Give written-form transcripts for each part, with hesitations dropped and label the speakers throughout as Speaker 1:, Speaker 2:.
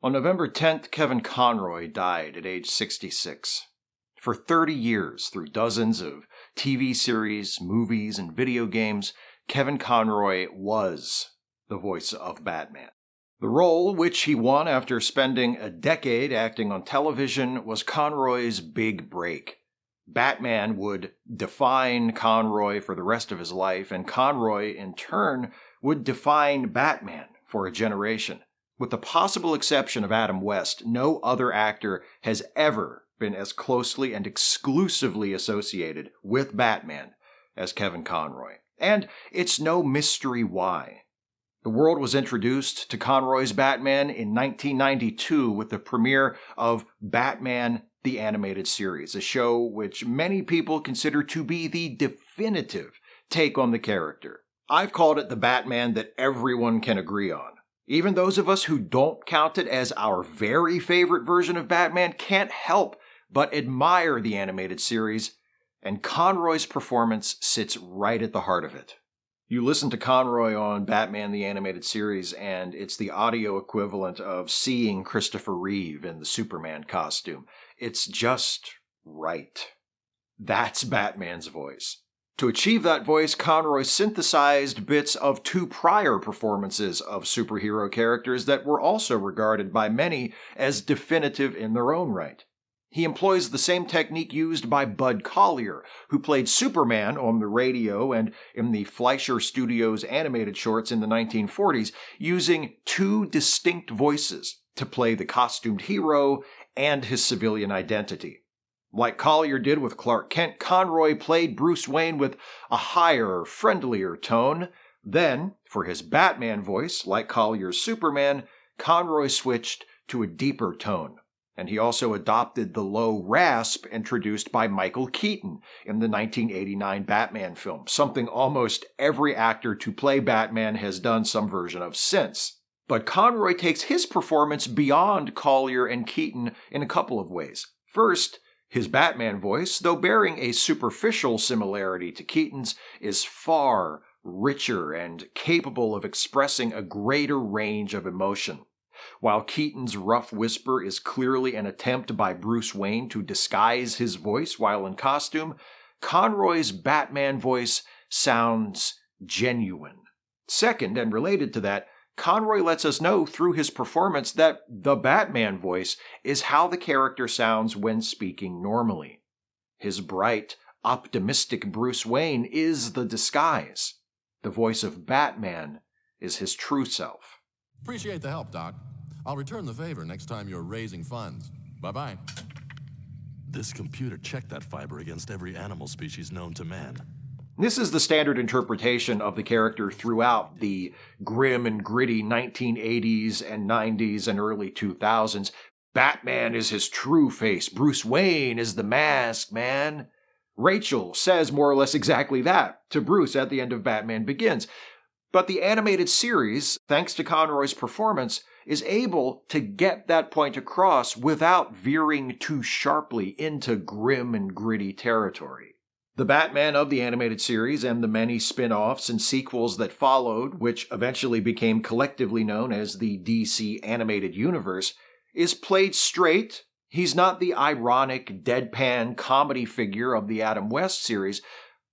Speaker 1: On November 10th, Kevin Conroy died at age 66. For 30 years, through dozens of TV series, movies, and video games, Kevin Conroy was the voice of Batman. The role, which he won after spending a decade acting on television, was Conroy's big break. Batman would define Conroy for the rest of his life, and Conroy, in turn, would define Batman for a generation. With the possible exception of Adam West, no other actor has ever been as closely and exclusively associated with Batman as Kevin Conroy. And it's no mystery why. The world was introduced to Conroy's Batman in 1992 with the premiere of Batman the Animated Series, a show which many people consider to be the definitive take on the character. I've called it the Batman that everyone can agree on. Even those of us who don't count it as our very favorite version of Batman can't help but admire the animated series, and Conroy's performance sits right at the heart of it. You listen to Conroy on Batman the Animated Series, and it's the audio equivalent of seeing Christopher Reeve in the Superman costume. It's just right. That's Batman's voice. To achieve that voice, Conroy synthesized bits of two prior performances of superhero characters that were also regarded by many as definitive in their own right. He employs the same technique used by Bud Collyer, who played Superman on the radio and in the Fleischer Studios animated shorts in the 1940s, using two distinct voices to play the costumed hero and his civilian identity. Like Collyer did with Clark Kent, Conroy played Bruce Wayne with a higher, friendlier tone. Then, for his Batman voice, like Collyer's Superman, Conroy switched to a deeper tone. And he also adopted the low rasp introduced by Michael Keaton in the 1989 Batman film, something almost every actor to play Batman has done some version of since. But Conroy takes his performance beyond Collyer and Keaton in a couple of ways. First, his Batman voice, though bearing a superficial similarity to Keaton's, is far richer and capable of expressing a greater range of emotion. While Keaton's rough whisper is clearly an attempt by Bruce Wayne to disguise his voice while in costume, Conroy's Batman voice sounds genuine. Second, and related to that, Conroy lets us know through his performance that the Batman voice is how the character sounds when speaking normally. His bright, optimistic Bruce Wayne is the disguise. The voice of Batman is his true self.
Speaker 2: Appreciate the help, Doc. I'll return the favor next time you're raising funds. Bye-bye.
Speaker 3: This computer checked that fiber against every animal species known to man.
Speaker 1: This is the standard interpretation of the character throughout the grim and gritty 1980s and 90s and early 2000s. Batman is his true face. Bruce Wayne is the masked man. Rachel says more or less exactly that to Bruce at the end of Batman Begins. But the animated series, thanks to Conroy's performance, is able to get that point across without veering too sharply into grim and gritty territory. The Batman of the animated series and the many spin-offs and sequels that followed, which eventually became collectively known as the DC Animated Universe, is played straight. He's not the ironic, deadpan comedy figure of the Adam West series,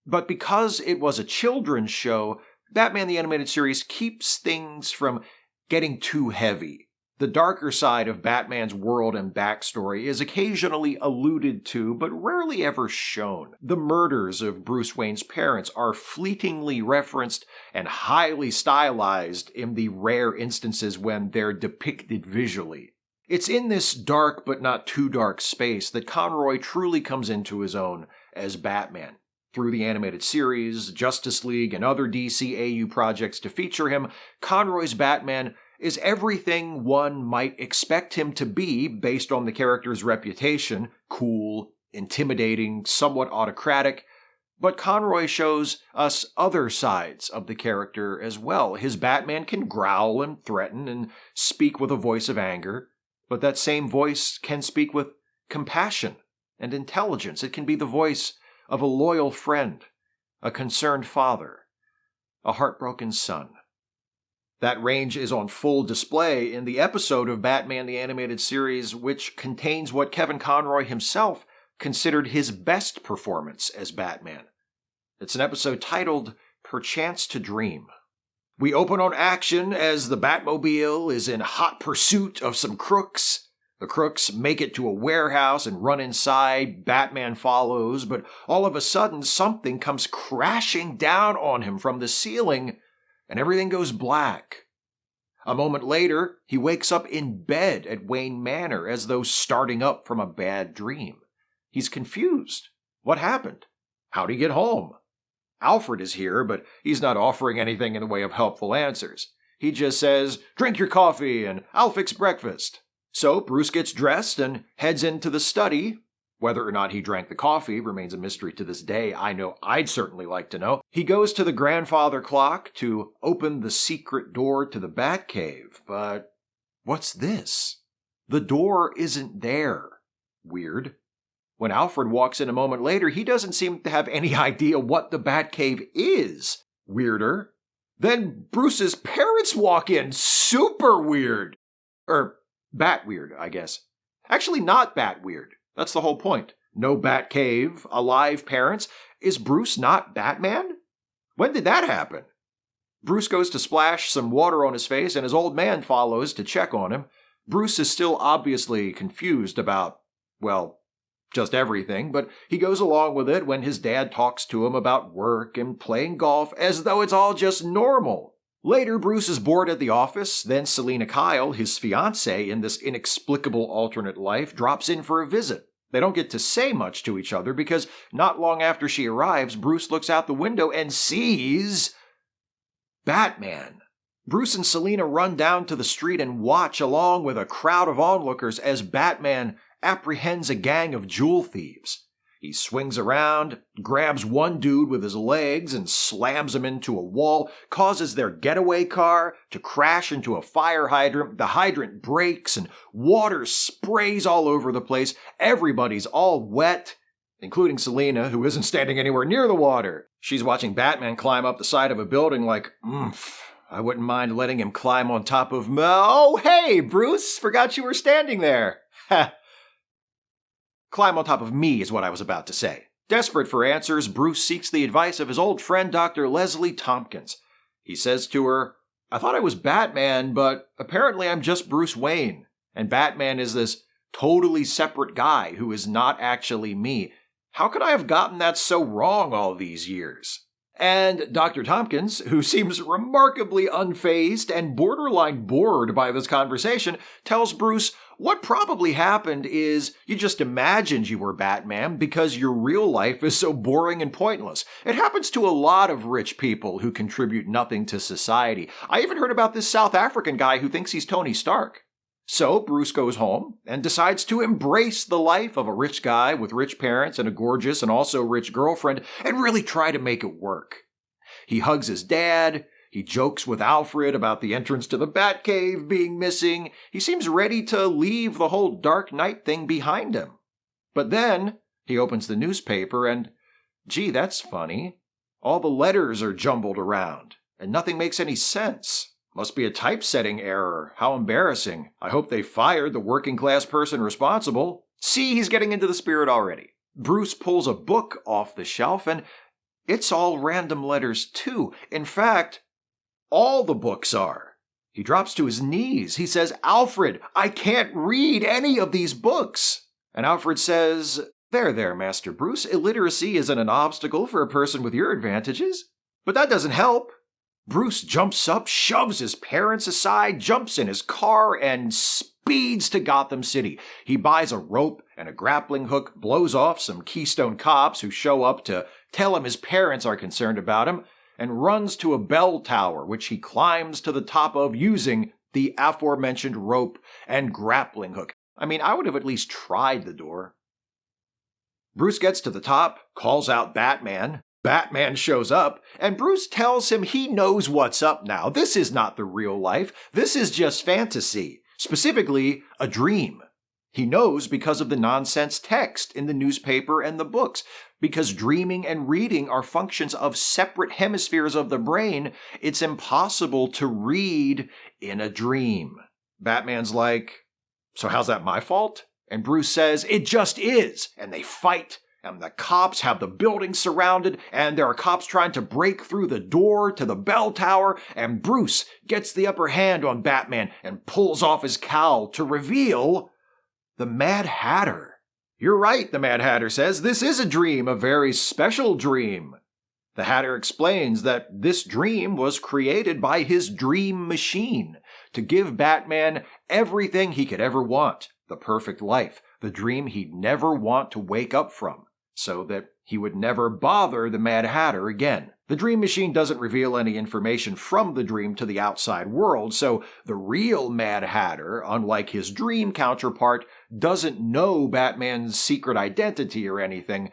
Speaker 1: but because it was a children's show, Batman the Animated Series keeps things from getting too heavy. The darker side of Batman's world and backstory is occasionally alluded to, but rarely ever shown. The murders of Bruce Wayne's parents are fleetingly referenced and highly stylized in the rare instances when they're depicted visually. It's in this dark but not too dark space that Conroy truly comes into his own as Batman. Through the animated series, Justice League, and other DCAU projects to feature him, Conroy's Batman is everything one might expect him to be based on the character's reputation: cool, intimidating, somewhat autocratic. But Conroy shows us other sides of the character as well. His Batman can growl and threaten and speak with a voice of anger, but that same voice can speak with compassion and intelligence. It can be the voice of a loyal friend, a concerned father, a heartbroken son. That range is on full display in the episode of Batman the Animated Series, which contains what Kevin Conroy himself considered his best performance as Batman. It's an episode titled Perchance to Dream. We open on action as the Batmobile is in hot pursuit of some crooks. The crooks make it to a warehouse and run inside. Batman follows, but all of a sudden something comes crashing down on him from the ceiling, and everything goes black. A moment later, he wakes up in bed at Wayne Manor as though starting up from a bad dream. He's confused. What happened? How'd he get home? Alfred is here, but he's not offering anything in the way of helpful answers. He just says, "Drink your coffee and I'll fix breakfast." So Bruce gets dressed and heads into the study. Whether or not he drank the coffee remains a mystery to this day. I know I'd certainly like to know. He goes to the grandfather clock to open the secret door to the Batcave, but what's this? The door isn't there. Weird. When Alfred walks in a moment later, he doesn't seem to have any idea what the Batcave is. Weirder. Then Bruce's parents walk in. Super weird. Bat weird, I guess. Actually, not bat weird. That's the whole point. No Batcave, alive parents. Is Bruce not Batman? When did that happen? Bruce goes to splash some water on his face, and his old man follows to check on him. Bruce is still obviously confused about, well, just everything, but he goes along with it when his dad talks to him about work and playing golf as though it's all just normal. Later, Bruce is bored at the office. Then Selina Kyle, his fiancée in this inexplicable alternate life, drops in for a visit. They don't get to say much to each other because not long after she arrives, Bruce looks out the window and sees Batman. Bruce and Selina run down to the street and watch along with a crowd of onlookers as Batman apprehends a gang of jewel thieves. He swings around, grabs one dude with his legs and slams him into a wall, causes their getaway car to crash into a fire hydrant. The hydrant breaks and water sprays all over the place. Everybody's all wet, including Selina, who isn't standing anywhere near the water. She's watching Batman climb up the side of a building like, I wouldn't mind letting him climb on top of me. Oh, hey, Bruce, forgot you were standing there. Ha. Climb on top of me is what I was about to say. Desperate for answers, Bruce seeks the advice of his old friend Dr. Leslie Tompkins. He says to her, "I thought I was Batman, but apparently I'm just Bruce Wayne, and Batman is this totally separate guy who is not actually me. How could I have gotten that so wrong all these years?" And Dr. Tompkins, who seems remarkably unfazed and borderline bored by this conversation, tells Bruce what probably happened is you just imagined you were Batman because your real life is so boring and pointless. It happens to a lot of rich people who contribute nothing to society. I even heard about this South African guy who thinks he's Tony Stark. So Bruce goes home and decides to embrace the life of a rich guy with rich parents and a gorgeous and also rich girlfriend and really try to make it work. He hugs his dad. He jokes with Alfred about the entrance to the Batcave being missing. He seems ready to leave the whole Dark Knight thing behind him. But then he opens the newspaper and, gee, that's funny. All the letters are jumbled around and nothing makes any sense. Must be a typesetting error. How embarrassing. I hope they fired the working class person responsible. See, he's getting into the spirit already. Bruce pulls a book off the shelf and it's all random letters too. In fact, all the books are. He drops to his knees. He says, "Alfred, I can't read any of these books." And Alfred says, There, Master Bruce. Illiteracy isn't an obstacle for a person with your advantages." But that doesn't help. Bruce jumps up, shoves his parents aside, jumps in his car, and speeds to Gotham City. He buys a rope and a grappling hook, blows off some Keystone cops who show up to tell him his parents are concerned about him, and runs to a bell tower, which he climbs to the top of using the aforementioned rope and grappling hook. I mean, I would have at least tried the door. Bruce gets to the top, calls out Batman. Batman shows up, and Bruce tells him he knows what's up now. This is not the real life. This is just fantasy, specifically a dream. He knows because of the nonsense text in the newspaper and the books. Because dreaming and reading are functions of separate hemispheres of the brain, it's impossible to read in a dream. Batman's like, so how's that my fault? And Bruce says, it just is. And they fight. And the cops have the building surrounded, and there are cops trying to break through the door to the bell tower, and Bruce gets the upper hand on Batman and pulls off his cowl to reveal the Mad Hatter. You're right, the Mad Hatter says. This is a dream, a very special dream. The Hatter explains that this dream was created by his dream machine to give Batman everything he could ever want, the perfect life, the dream he'd never want to wake up from, so that he would never bother the Mad Hatter again. The dream machine doesn't reveal any information from the dream to the outside world, so the real Mad Hatter, unlike his dream counterpart, doesn't know Batman's secret identity or anything.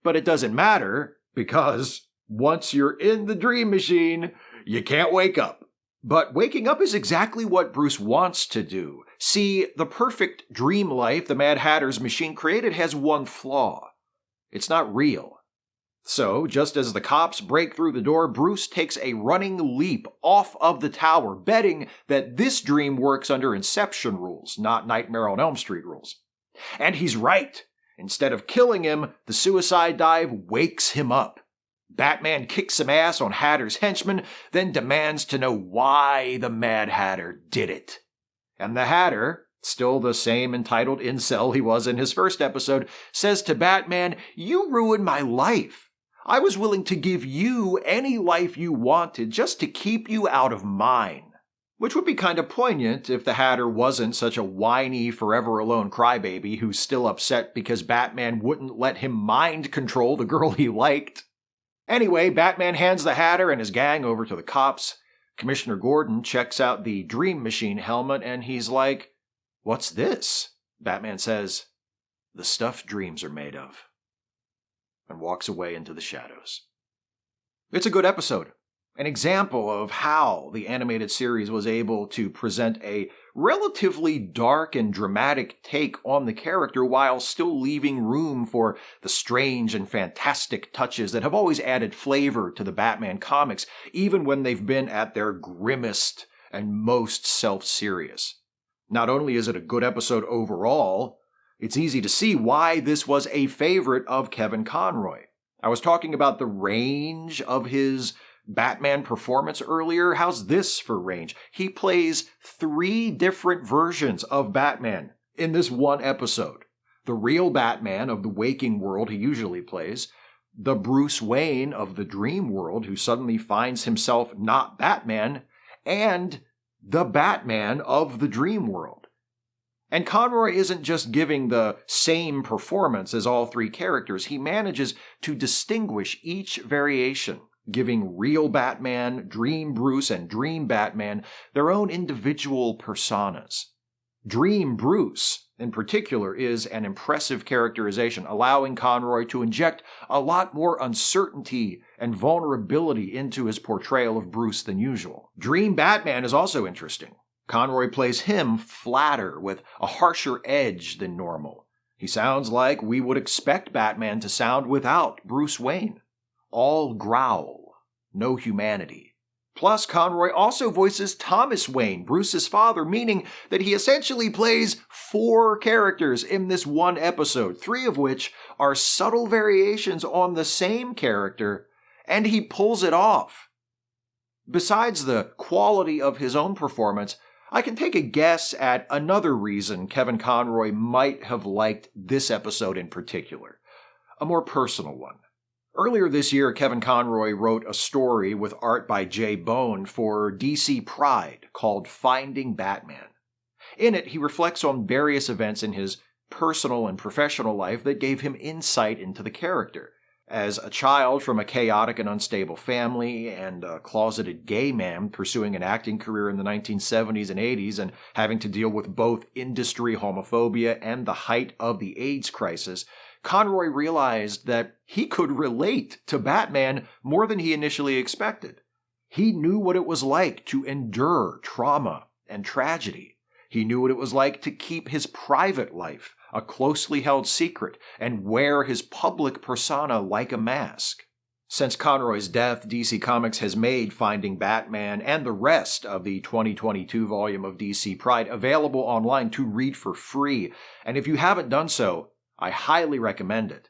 Speaker 1: But it doesn't matter, because once you're in the dream machine, you can't wake up. But waking up is exactly what Bruce wants to do. See, the perfect dream life the Mad Hatter's machine created has one flaw. It's not real. So, just as the cops break through the door, Bruce takes a running leap off of the tower, betting that this dream works under Inception rules, not Nightmare on Elm Street rules. And he's right. Instead of killing him, the suicide dive wakes him up. Batman kicks some ass on Hatter's henchmen, then demands to know why the Mad Hatter did it. And the Hatter, still the same entitled incel he was in his first episode, says to Batman, "You ruined my life. I was willing to give you any life you wanted just to keep you out of mine." Which would be kind of poignant if the Hatter wasn't such a whiny, forever alone crybaby who's still upset because Batman wouldn't let him mind control the girl he liked. Anyway, Batman hands the Hatter and his gang over to the cops. Commissioner Gordon checks out the Dream Machine helmet and he's like, "What's this?" Batman says, "The stuff dreams are made of," and walks away into the shadows. It's a good episode. An example of how the animated series was able to present a relatively dark and dramatic take on the character while still leaving room for the strange and fantastic touches that have always added flavor to the Batman comics, even when they've been at their grimmest and most self-serious. Not only is it a good episode overall, it's easy to see why this was a favorite of Kevin Conroy. I was talking about the range of his Batman performance earlier. How's this for range? He plays 3 different versions of Batman in this one episode. The real Batman of the waking world he usually plays, the Bruce Wayne of the dream world who suddenly finds himself not Batman, and the Batman of the dream world. And Conroy isn't just giving the same performance as all 3 characters. He manages to distinguish each variation, giving real Batman, Dream Bruce, and Dream Batman their own individual personas. Dream Bruce, in particular, is an impressive characterization, allowing Conroy to inject a lot more uncertainty and vulnerability into his portrayal of Bruce than usual. Dream Batman is also interesting. Conroy plays him flatter, with a harsher edge than normal. He sounds like we would expect Batman to sound without Bruce Wayne. All growl, no humanity. Plus, Conroy also voices Thomas Wayne, Bruce's father, meaning that he essentially plays 4 characters in this one episode, 3 of which are subtle variations on the same character, and he pulls it off. Besides the quality of his own performance, I can take a guess at another reason Kevin Conroy might have liked this episode in particular, a more personal one. Earlier this year, Kevin Conroy wrote a story with art by Jay Bone for DC Pride called Finding Batman. In it, he reflects on various events in his personal and professional life that gave him insight into the character. As a child from a chaotic and unstable family and a closeted gay man pursuing an acting career in the 1970s and 80s and having to deal with both industry homophobia and the height of the AIDS crisis, Conroy realized that he could relate to Batman more than he initially expected. He knew what it was like to endure trauma and tragedy. He knew what it was like to keep his private life a closely held secret and wear his public persona like a mask. Since Conroy's death, DC Comics has made Finding Batman and the rest of the 2022 volume of DC Pride available online to read for free, and if you haven't done so, I highly recommend it.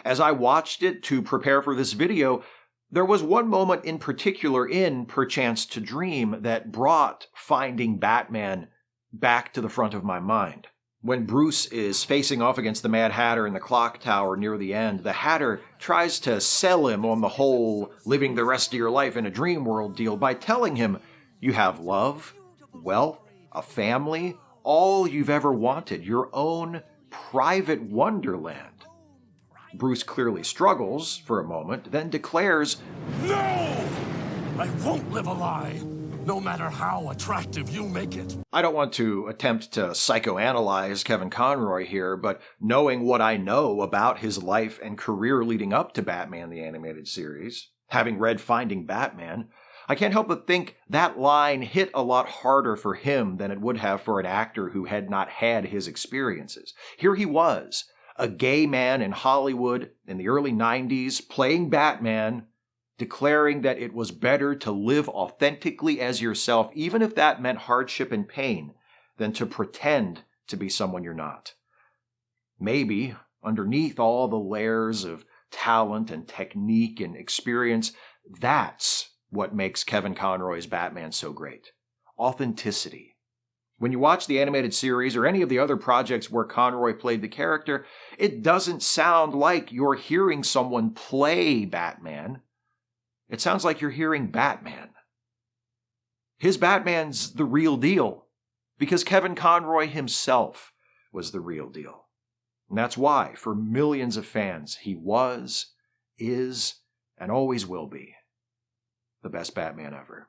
Speaker 1: As I watched it to prepare for this video, there was one moment in particular in Perchance to Dream that brought Finding Batman back to the front of my mind. When Bruce is facing off against the Mad Hatter in the clock tower near the end, the Hatter tries to sell him on the whole living the rest of your life in a dream world deal by telling him you have love, wealth, a family, all you've ever wanted, your own private wonderland. Bruce clearly struggles for a moment, then declares,
Speaker 3: No! I won't live a lie, no matter how attractive you make it.
Speaker 1: I don't want to attempt to psychoanalyze Kevin Conroy here, but knowing what I know about his life and career leading up to Batman the Animated Series, having read Finding Batman, I can't help but think that line hit a lot harder for him than it would have for an actor who had not had his experiences. Here he was, a gay man in Hollywood in the early 90s, playing Batman, declaring that it was better to live authentically as yourself, even if that meant hardship and pain, than to pretend to be someone you're not. Maybe, underneath all the layers of talent and technique and experience, that's what makes Kevin Conroy's Batman so great. Authenticity. When you watch the animated series or any of the other projects where Conroy played the character, it doesn't sound like you're hearing someone play Batman. It sounds like you're hearing Batman. His Batman's the real deal, because Kevin Conroy himself was the real deal. And that's why, for millions of fans, he was, is, and always will be the best Batman ever.